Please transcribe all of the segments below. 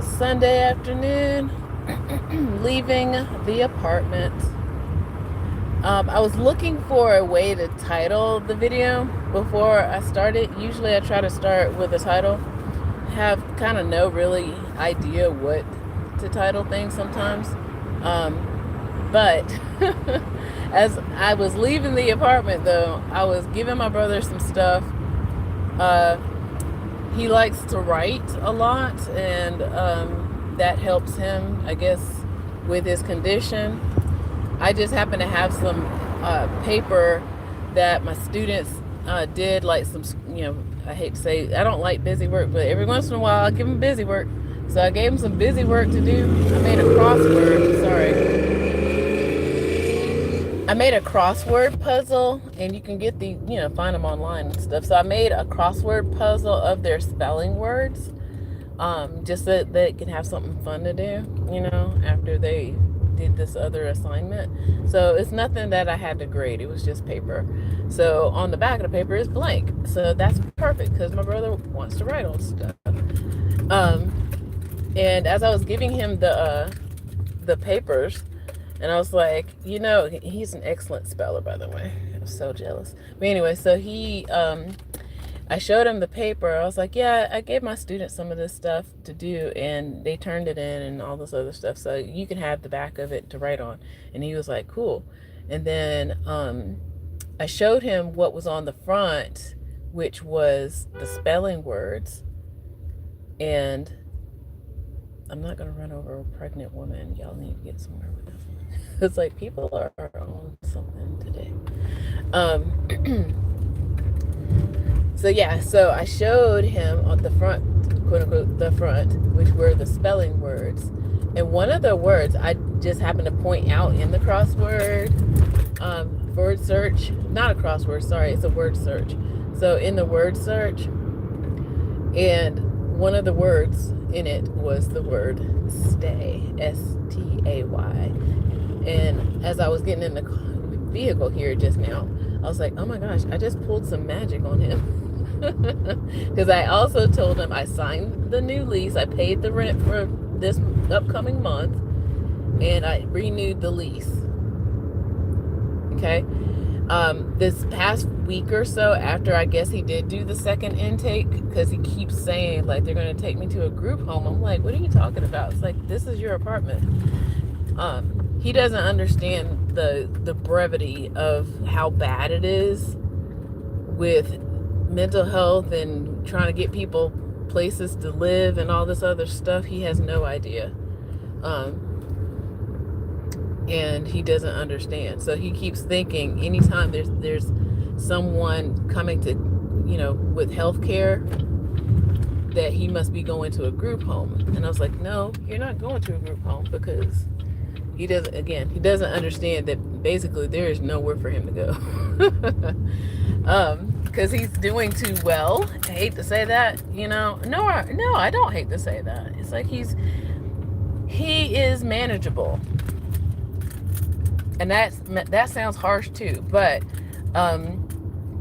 Sunday afternoon, leaving the apartment. I was looking for a way to title the video before I started. Usually I try to start with a title. Have kind of no really idea what to title things sometimes. But as I was leaving the apartment though, I was giving my brother some stuff. Uh, he likes to write a lot, and that helps him, I guess, with his condition. I just happen to have some paper that my students did, like some, I hate to say, I don't like busy work, but every once in a while I give them busy work. So I gave them some busy work to do. I made a crossword, sorry. I made a crossword puzzle, and you can get the, find them online and stuff. So I made a crossword puzzle of their spelling words, just so that they can have something fun to do, after they did this other assignment. So it's nothing that I had to grade. It was just paper. So on the back of the paper is blank. So that's perfect because my brother wants to write on stuff. And as I was giving him the papers, and I was like, he's an excellent speller, by the way. I was so jealous. But anyway, so I showed him the paper. I was like, yeah, I gave my students some of this stuff to do, and they turned it in and all this other stuff. So you can have the back of it to write on. And he was like, cool. And then I showed him what was on the front, which was the spelling words. And I'm not going to run over a pregnant woman. Y'all need to get somewhere with this one. It's like people are on something today. So I showed him on the front, quote unquote, the front, which were the spelling words. And one of the words I just happened to point out in the crossword word search, not a crossword, sorry, it's a word search. So in the word search, and one of the words in it was the word stay, S-T-A-Y. And as I was getting in the vehicle here just now, I was like, oh my gosh, I just pulled some magic on him. Because I also told him I signed the new lease, I paid the rent for this upcoming month, and I renewed the lease. Okay. This past week or so, after I guess he did do the second intake, because he keeps saying like they're going to take me to a group home. I'm like, what are you talking about? It's like, this is your apartment. He doesn't understand the brevity of how bad it is with mental health and trying to get people places to live and all this other stuff. He has no idea. And he doesn't understand. So he keeps thinking anytime there's someone coming to, with health care, that he must be going to a group home. And I was like, no, you're not going to a group home, because he doesn't understand that basically there is nowhere for him to go. Because he's doing too well. I hate to say that, No, I don't hate to say that. It's like he is manageable. And that sounds harsh too, but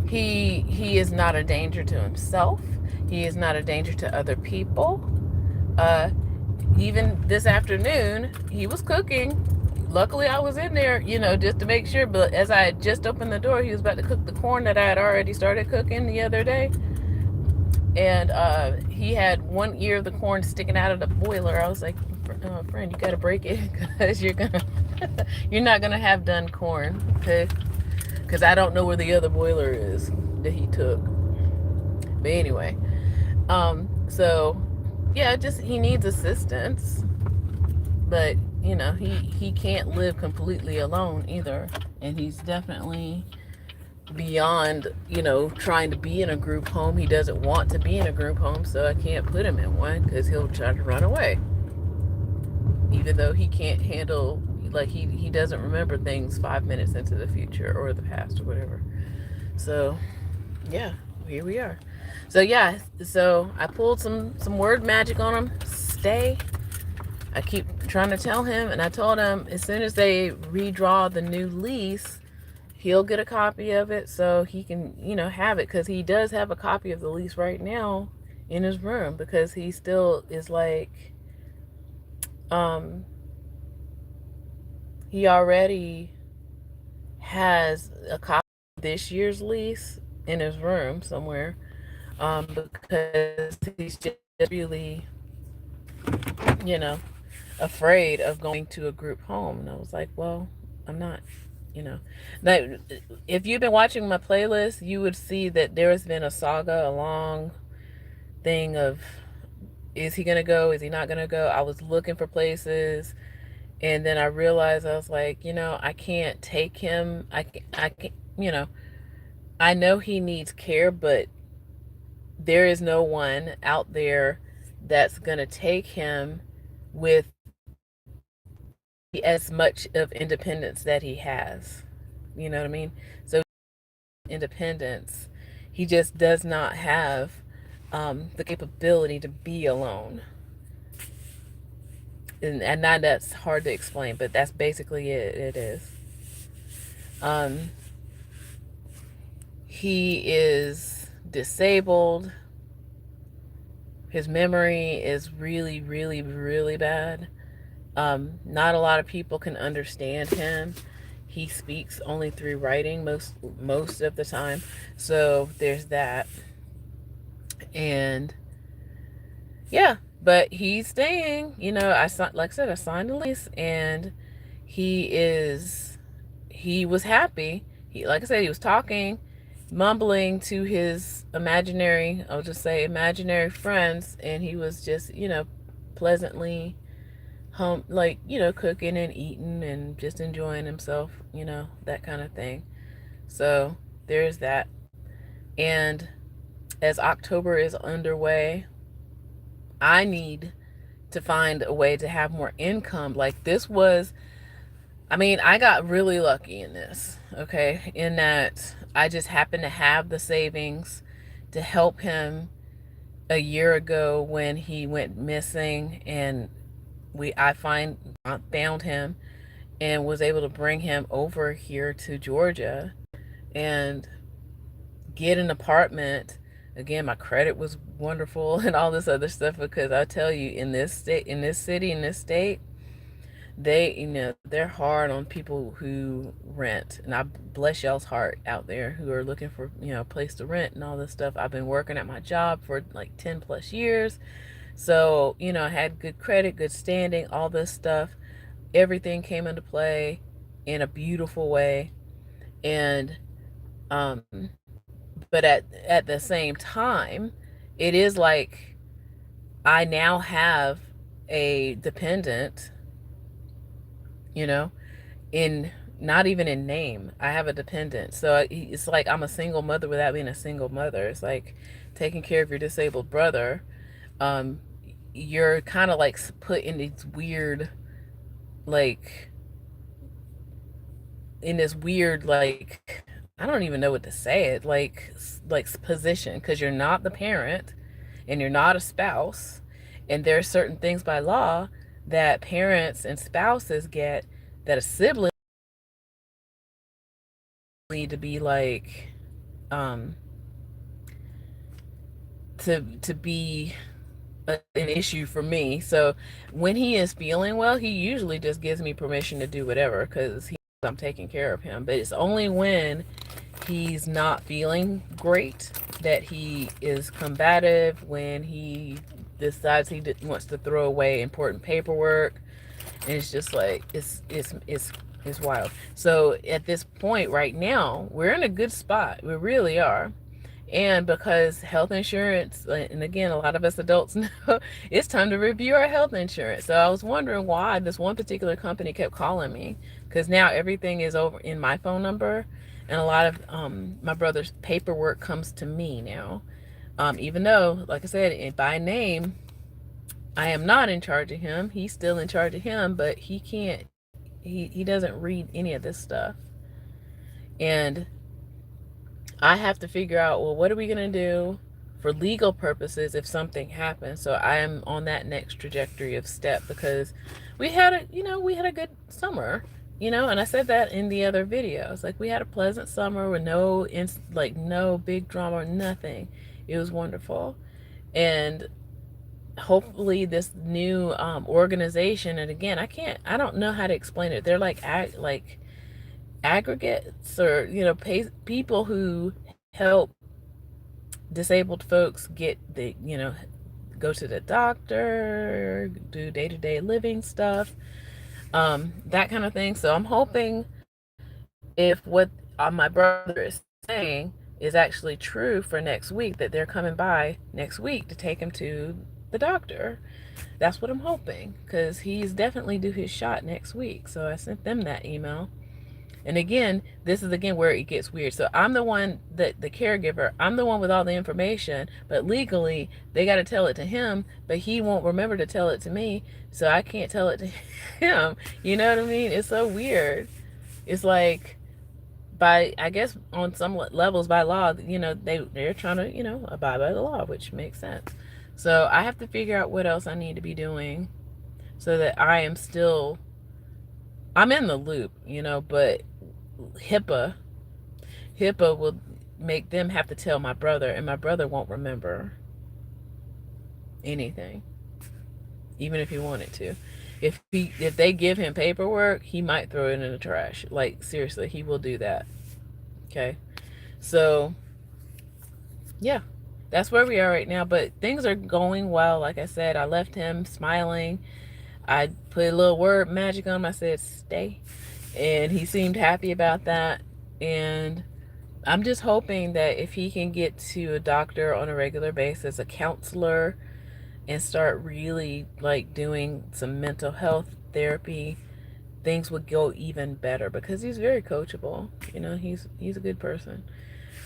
he is not a danger to himself. He is not a danger to other people. Even this afternoon, he was cooking. Luckily, I was in there, just to make sure. But as I had just opened the door, he was about to cook the corn that I had already started cooking the other day. And he had one ear of the corn sticking out of the boiler. I was like, friend, you got to break it, because you're not going to have done corn, okay? Because I don't know where the other boiler is that he took. But anyway, so yeah, he needs assistance, but he can't live completely alone either, and he's definitely beyond trying to be in a group home. He doesn't want to be in a group home, so I can't put him in one, because he'll try to run away, even though he can't handle, like he doesn't remember things 5 minutes into the future or the past or whatever. So yeah, here we are. So yeah, so I pulled some word magic on him. Stay. I keep trying to tell him, and I told him as soon as they redraw the new lease, he'll get a copy of it so he can, have it, because he does have a copy of the lease right now in his room, because he still is like um, he already has a copy of this year's lease in his room somewhere, because he's just really, you know, afraid of going to a group home. And I was like, well, I'm not, you know. That if you've been watching my playlist, you would see that there has been a saga, a long thing of, is he gonna go? Is he not gonna go? I was looking for places, and then I realized, I was like, I can't take him. I can, I know he needs care, but there is no one out there that's gonna take him with as much of independence that he has. You know what I mean? So independence, he just does not have the capability to be alone. And now that's hard to explain, but that's basically it. It is. Um, he is disabled. His memory is really, really, really bad. Not a lot of people can understand him. He speaks only through writing most of the time. So there's that. And yeah, but he's staying. I signed, like I said, I signed a lease, and he was happy. Like I said, he was talking, mumbling to his imaginary, I'll just say imaginary friends, and he was just, pleasantly home, like, cooking and eating and just enjoying himself, that kind of thing. So there's that. And as October is underway, I need to find a way to have more income. Like, this was, I mean, I got really lucky in this, okay? In that I just happened to have the savings to help him a year ago when he went missing, and I found him and was able to bring him over here to Georgia and get an apartment. Again, my credit was wonderful and all this other stuff, because I tell you, in this state, in this city, in this state, they're hard on people who rent. And I bless y'all's heart out there who are looking for, a place to rent and all this stuff. I've been working at my job for like 10 plus years. So, I had good credit, good standing, all this stuff. Everything came into play in a beautiful way. And, um, but at the same time, it is like I now have a dependent, you know, in not even in name. I have a dependent. So it's like I'm a single mother without being a single mother. It's like taking care of your disabled brother. Um, you're kind of like put in these weird, like, in this weird, like, I don't even know what to say it, like position, because you're not the parent and you're not a spouse, and there are certain things by law that parents and spouses get that a sibling need to be like, um to be an issue for me. So when he is feeling well, he usually just gives me permission to do whatever, because I'm taking care of him. But it's only when he's not feeling great that he is combative, when he decides he wants to throw away important paperwork, and it's just like it's wild. So at this point right now, we're in a good spot. We really are. And because health insurance, and again, a lot of us adults know, it's time to review our health insurance. So I was wondering why this one particular company kept calling me, because now everything is over in my phone number, and a lot of my brother's paperwork comes to me now. Even though, like I said, by name, I am not in charge of him. He's still in charge of him, but he can't. He doesn't read any of this stuff, and I have to figure out, well, what are we going to do for legal purposes if something happens? So I am on that next trajectory of step, because we had a good summer, and I said that in the other videos. Like, we had a pleasant summer with no big drama or nothing. It was wonderful. And hopefully this new organization, and again, I don't know how to explain it. They're like aggregates, or people who help disabled folks get go to the doctor, do day-to-day living stuff, that kind of thing. So I'm hoping, if what my brother is saying is actually true for next week, that they're coming by next week to take him to the doctor. That's what I'm hoping, because he's definitely due his shot next week. So I sent them that email. And again, this is again where it gets weird. So I'm the one, that the caregiver, I'm the one with all the information, but legally they got to tell it to him, but he won't remember to tell it to me, so I can't tell it to him. You know what I mean? It's so weird. It's like, by, I guess on some levels, by law, they're trying to abide by the law, which makes sense. So I have to figure out what else I need to be doing so that I'm in the loop, but HIPAA HIPAA will make them have to tell my brother, and my brother won't remember anything, even if he wanted to. If they give him paperwork, he might throw it in the trash. Like, seriously, he will do that. Okay, so yeah, that's where we are right now. But things are going well. Like I said, I left him smiling. I put a little word magic on him. I said stay, and he seemed happy about that. And I'm just hoping that if he can get to a doctor on a regular basis, a counselor, and start really like doing some mental health therapy, things would go even better, because he's very coachable. He's a good person.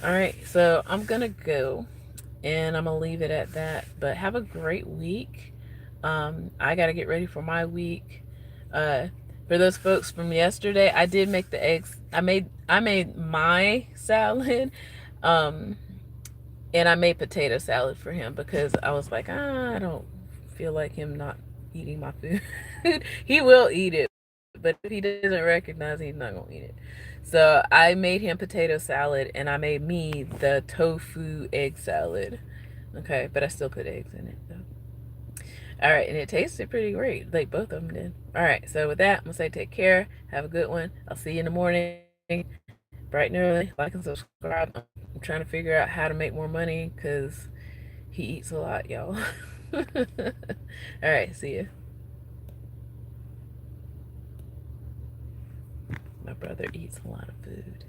All right, so I'm gonna go, and I'm gonna leave it at that. But have a great week. I gotta get ready for my week. Uh, for those folks from yesterday, I did make the eggs. I made my salad, um, and I made potato salad for him, because I was like, I don't feel like him not eating my food. He will eat it, but if he doesn't recognize it, he's not gonna eat it. So I made him potato salad, and I made me the tofu egg salad. Okay, but I still put eggs in it though. All right, and it tasted pretty great. Like, both of them did. All right, so with that, I'm gonna say take care. Have a good one. I'll see you in the morning, bright and early. Like and subscribe. I'm trying to figure out how to make more money, because he eats a lot, y'all. All right, see ya. My brother eats a lot of food.